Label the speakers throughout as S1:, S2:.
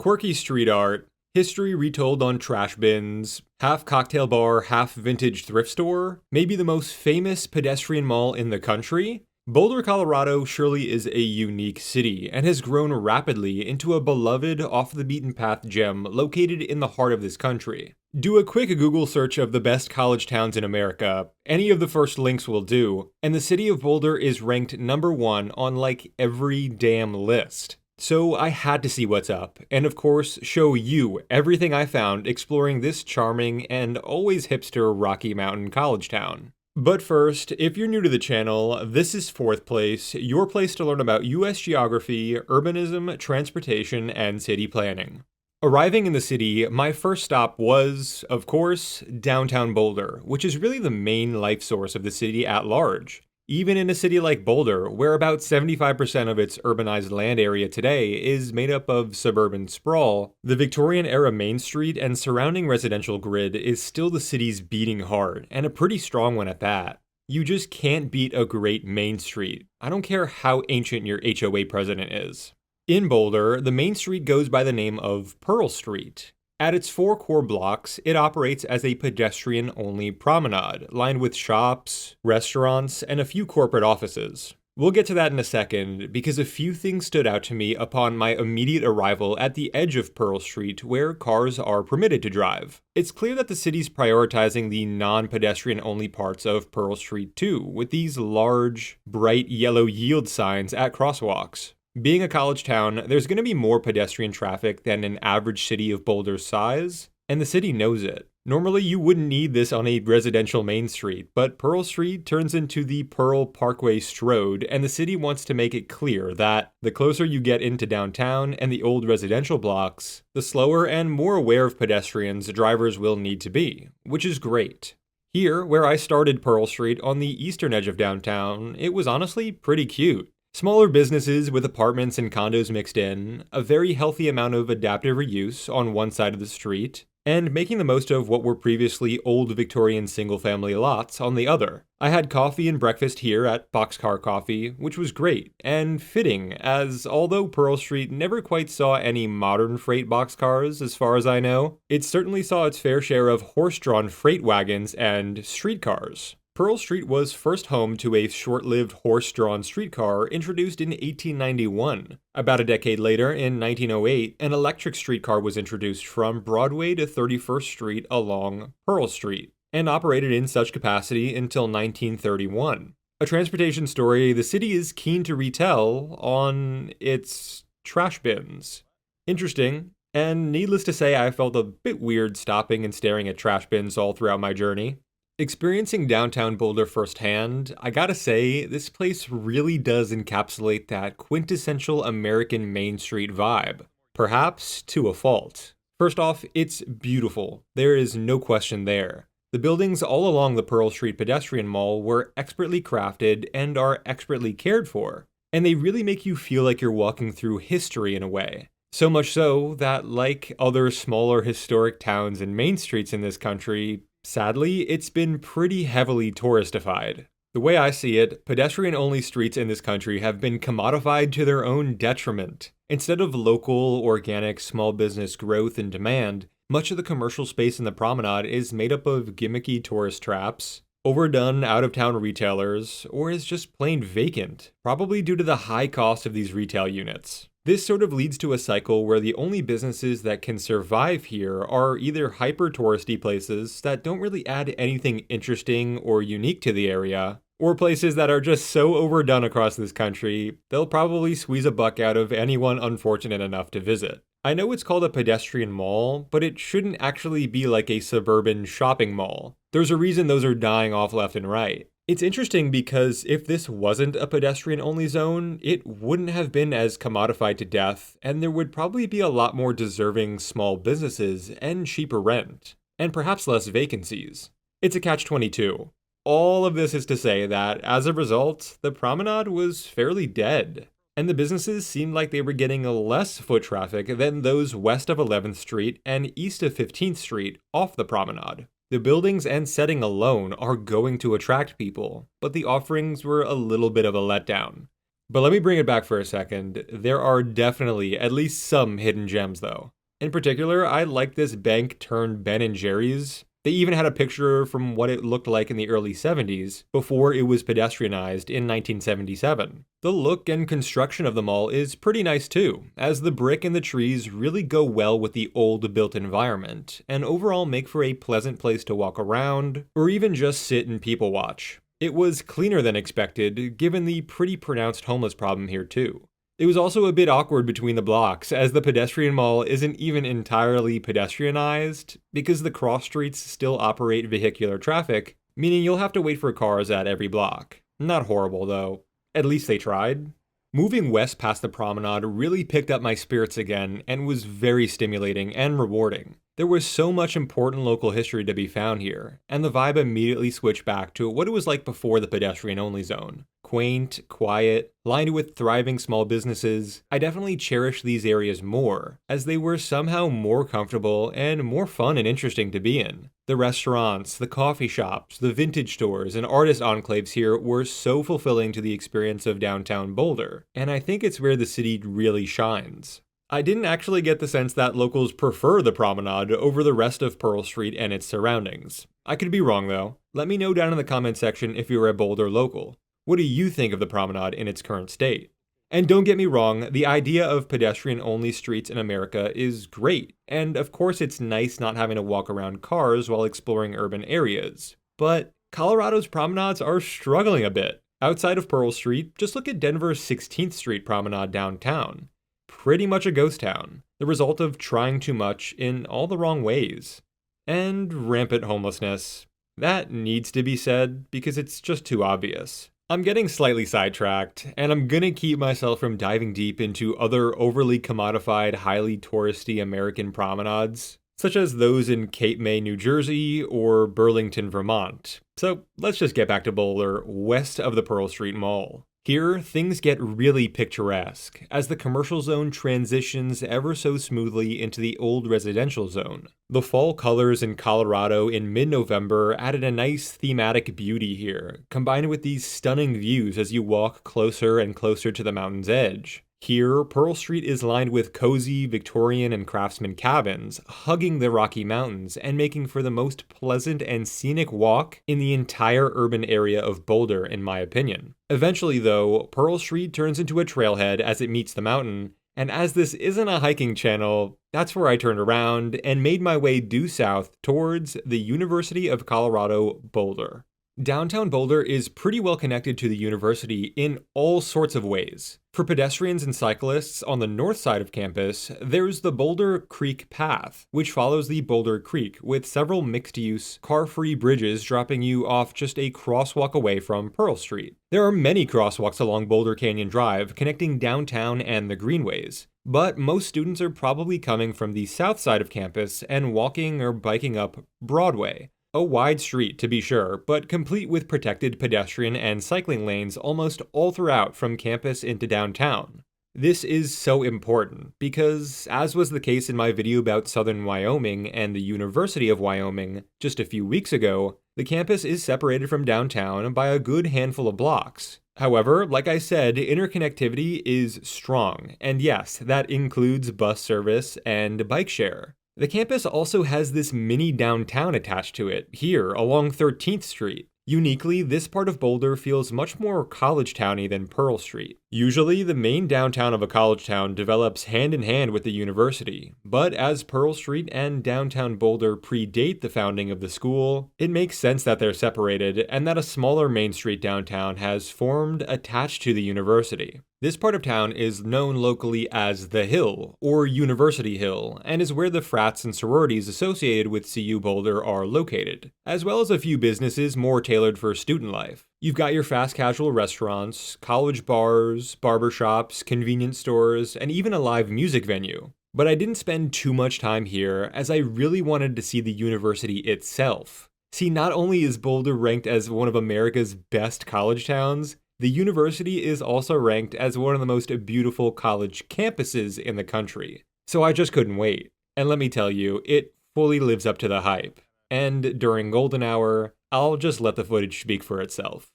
S1: Quirky street art, history retold on trash bins, half cocktail bar, half vintage thrift store, maybe the most famous pedestrian mall in the country. Boulder, Colorado surely is a unique city and has grown rapidly into a beloved off-the-beaten-path gem located in the heart of this country. Do a quick Google search of the best college towns in America, any of the first links will do, and the city of Boulder is ranked #1 on like every damn list. So I had to see what's up, and of course show you everything I found exploring this charming and always hipster Rocky Mountain college town. But first, if you're new to the channel, this is Fourth Place, your place to learn about US geography, urbanism, transportation, and city planning. Arriving in the city, my first stop was, of course, downtown Boulder, which is really the main life source of the city at large. Even in a city like Boulder, where about 75% of its urbanized land area today is made up of suburban sprawl, the Victorian-era Main Street and surrounding residential grid is still the city's beating heart, and a pretty strong one at that. You just can't beat a great Main Street. I don't care how ancient your HOA president is. In Boulder, the Main Street goes by the name of Pearl Street. At its 4 core blocks, it operates as a pedestrian-only promenade, lined with shops, restaurants, and a few corporate offices. We'll get to that in a second, because a few things stood out to me upon my immediate arrival at the edge of Pearl Street, where cars are permitted to drive. It's clear that the city's prioritizing the non-pedestrian-only parts of Pearl Street too, with these large, bright yellow yield signs at crosswalks. Being a college town, there's going to be more pedestrian traffic than an average city of Boulder's size, and the city knows it. Normally you wouldn't need this on a residential main street, but Pearl Street turns into the Pearl Parkway Strode, and the city wants to make it clear that the closer you get into downtown and the old residential blocks, the slower and more aware of pedestrians drivers will need to be, which is great. Here, where I started Pearl Street on the eastern edge of downtown, it was honestly pretty cute. Smaller businesses with apartments and condos mixed in, a very healthy amount of adaptive reuse on one side of the street, and making the most of what were previously old Victorian single-family lots on the other. I had coffee and breakfast here at Boxcar Coffee, which was great, and fitting, as although Pearl Street never quite saw any modern freight boxcars as far as I know, it certainly saw its fair share of horse-drawn freight wagons and streetcars. Pearl Street was first home to a short-lived horse-drawn streetcar introduced in 1891. About a decade later, in 1908, an electric streetcar was introduced from Broadway to 31st Street along Pearl Street, and operated in such capacity until 1931. A transportation story the city is keen to retell on its trash bins. Interesting, and needless to say, I felt a bit weird stopping and staring at trash bins all throughout my journey. Experiencing downtown Boulder firsthand, I gotta say, this place really does encapsulate that quintessential American Main Street vibe. Perhaps to a fault. First off, it's beautiful. There is no question there. The buildings all along the Pearl Street pedestrian mall were expertly crafted and are expertly cared for. And they really make you feel like you're walking through history in a way. So much so that, like other smaller historic towns and main streets in this country, sadly, it's been pretty heavily touristified. The way I see it, pedestrian-only streets in this country have been commodified to their own detriment. Instead of local, organic, small business growth and demand, much of the commercial space in the promenade is made up of gimmicky tourist traps, overdone out-of-town retailers, or is just plain vacant, probably due to the high cost of these retail units. This sort of leads to a cycle where the only businesses that can survive here are either hyper-touristy places that don't really add anything interesting or unique to the area, or places that are just so overdone across this country, they'll probably squeeze a buck out of anyone unfortunate enough to visit. I know it's called a pedestrian mall, but it shouldn't actually be like a suburban shopping mall. There's a reason those are dying off left and right. It's interesting because if this wasn't a pedestrian-only zone, it wouldn't have been as commodified to death, and there would probably be a lot more deserving small businesses and cheaper rent, and perhaps less vacancies. It's a catch-22. All of this is to say that, as a result, the promenade was fairly dead, and the businesses seemed like they were getting less foot traffic than those west of 11th Street and east of 15th Street off the promenade. The buildings and setting alone are going to attract people, but the offerings were a little bit of a letdown. But let me bring it back for a second. There are definitely at least some hidden gems, though. In particular, I like this bank turned Ben and Jerry's. They even had a picture from what it looked like in the early 70s, before it was pedestrianized in 1977. The look and construction of the mall is pretty nice too, as the brick and the trees really go well with the old built environment, and overall make for a pleasant place to walk around, or even just sit and people watch. It was cleaner than expected, given the pretty pronounced homeless problem here too. It was also a bit awkward between the blocks, as the pedestrian mall isn't even entirely pedestrianized, because the cross streets still operate vehicular traffic, meaning you'll have to wait for cars at every block. Not horrible though. At least they tried. Moving west past the promenade really picked up my spirits again and was very stimulating and rewarding. There was so much important local history to be found here, and the vibe immediately switched back to what it was like before the pedestrian-only zone. Quaint, quiet, lined with thriving small businesses. I definitely cherish these areas more, as they were somehow more comfortable and more fun and interesting to be in. The restaurants, the coffee shops, the vintage stores, and artist enclaves here were so fulfilling to the experience of downtown Boulder, and I think it's where the city really shines. I didn't actually get the sense that locals prefer the promenade over the rest of Pearl Street and its surroundings. I could be wrong though. Let me know down in the comment section if you're a Boulder local. What do you think of the promenade in its current state? And don't get me wrong, the idea of pedestrian-only streets in America is great, and of course it's nice not having to walk around cars while exploring urban areas. But Colorado's promenades are struggling a bit. Outside of Pearl Street, just look at Denver's 16th Street promenade downtown. Pretty much a ghost town, the result of trying too much in all the wrong ways. And rampant homelessness. That needs to be said because it's just too obvious. I'm getting slightly sidetracked, and I'm gonna keep myself from diving deep into other overly commodified, highly touristy American promenades, such as those in Cape May, New Jersey, or Burlington, Vermont. So let's just get back to Boulder, west of the Pearl Street Mall. Here, things get really picturesque, as the commercial zone transitions ever so smoothly into the old residential zone. The fall colors in Colorado in mid-November added a nice thematic beauty here, combined with these stunning views as you walk closer and closer to the mountain's edge. Here, Pearl Street is lined with cozy Victorian and craftsman cabins, hugging the Rocky Mountains and making for the most pleasant and scenic walk in the entire urban area of Boulder, in my opinion. Eventually, though, Pearl Street turns into a trailhead as it meets the mountain, and as this isn't a hiking channel, that's where I turned around and made my way due south towards the University of Colorado, Boulder. Downtown Boulder is pretty well connected to the university in all sorts of ways. For pedestrians and cyclists on the north side of campus, there's the Boulder Creek Path, which follows the Boulder Creek with several mixed-use, car-free bridges dropping you off just a crosswalk away from Pearl Street. There are many crosswalks along Boulder Canyon Drive connecting downtown and the greenways, but most students are probably coming from the south side of campus and walking or biking up Broadway. A wide street, to be sure, but complete with protected pedestrian and cycling lanes almost all throughout from campus into downtown. This is so important because, as was the case in my video about Southern Wyoming and the University of Wyoming just a few weeks ago, the campus is separated from downtown by a good handful of blocks. However, like I said, interconnectivity is strong, and yes, that includes bus service and bike share. The campus also has this mini downtown attached to it, here along 13th Street. Uniquely, this part of Boulder feels much more college towny than Pearl Street. Usually, the main downtown of a college town develops hand in hand with the university, but as Pearl Street and downtown Boulder predate the founding of the school, it makes sense that they're separated and that a smaller Main Street downtown has formed attached to the university. This part of town is known locally as The Hill, or University Hill, and is where the frats and sororities associated with CU Boulder are located, as well as a few businesses more tailored for student life. You've got your fast casual restaurants, college bars, barbershops, convenience stores, and even a live music venue. But I didn't spend too much time here, as I really wanted to see the university itself. See, not only is Boulder ranked as one of America's best college towns, the university is also ranked as one of the most beautiful college campuses in the country. So I just couldn't wait. And let me tell you, it fully lives up to the hype. And during golden hour, I'll just let the footage speak for itself.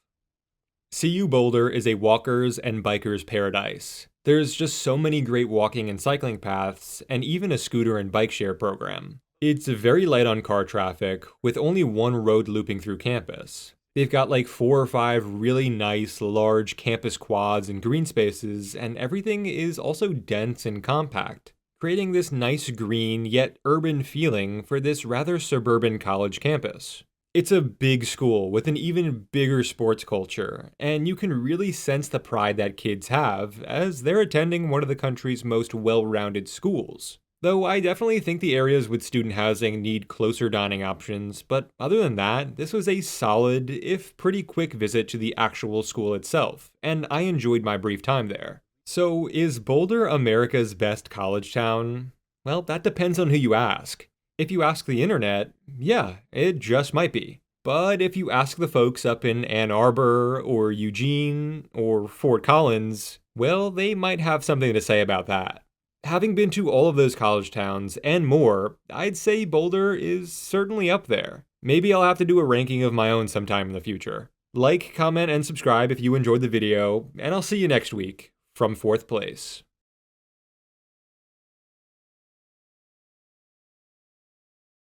S1: CU Boulder is a walkers and bikers paradise. There's just so many great walking and cycling paths, and even a scooter and bike share program. It's very light on car traffic, with only one road looping through campus. They've got like 4 or 5 really nice, large campus quads and green spaces, and everything is also dense and compact, creating this nice green yet urban feeling for this rather suburban college campus. It's a big school with an even bigger sports culture, and you can really sense the pride that kids have as they're attending one of the country's most well-rounded schools. Though I definitely think the areas with student housing need closer dining options, but other than that, this was a solid, if pretty quick visit to the actual school itself, and I enjoyed my brief time there. So, is Boulder America's best college town? Well, that depends on who you ask. If you ask the internet, yeah, it just might be. But if you ask the folks up in Ann Arbor, or Eugene, or Fort Collins, well, they might have something to say about that. Having been to all of those college towns and more, I'd say Boulder is certainly up there. Maybe I'll have to do a ranking of my own sometime in the future. Like, comment, and subscribe if you enjoyed the video, and I'll see you next week from 4th place.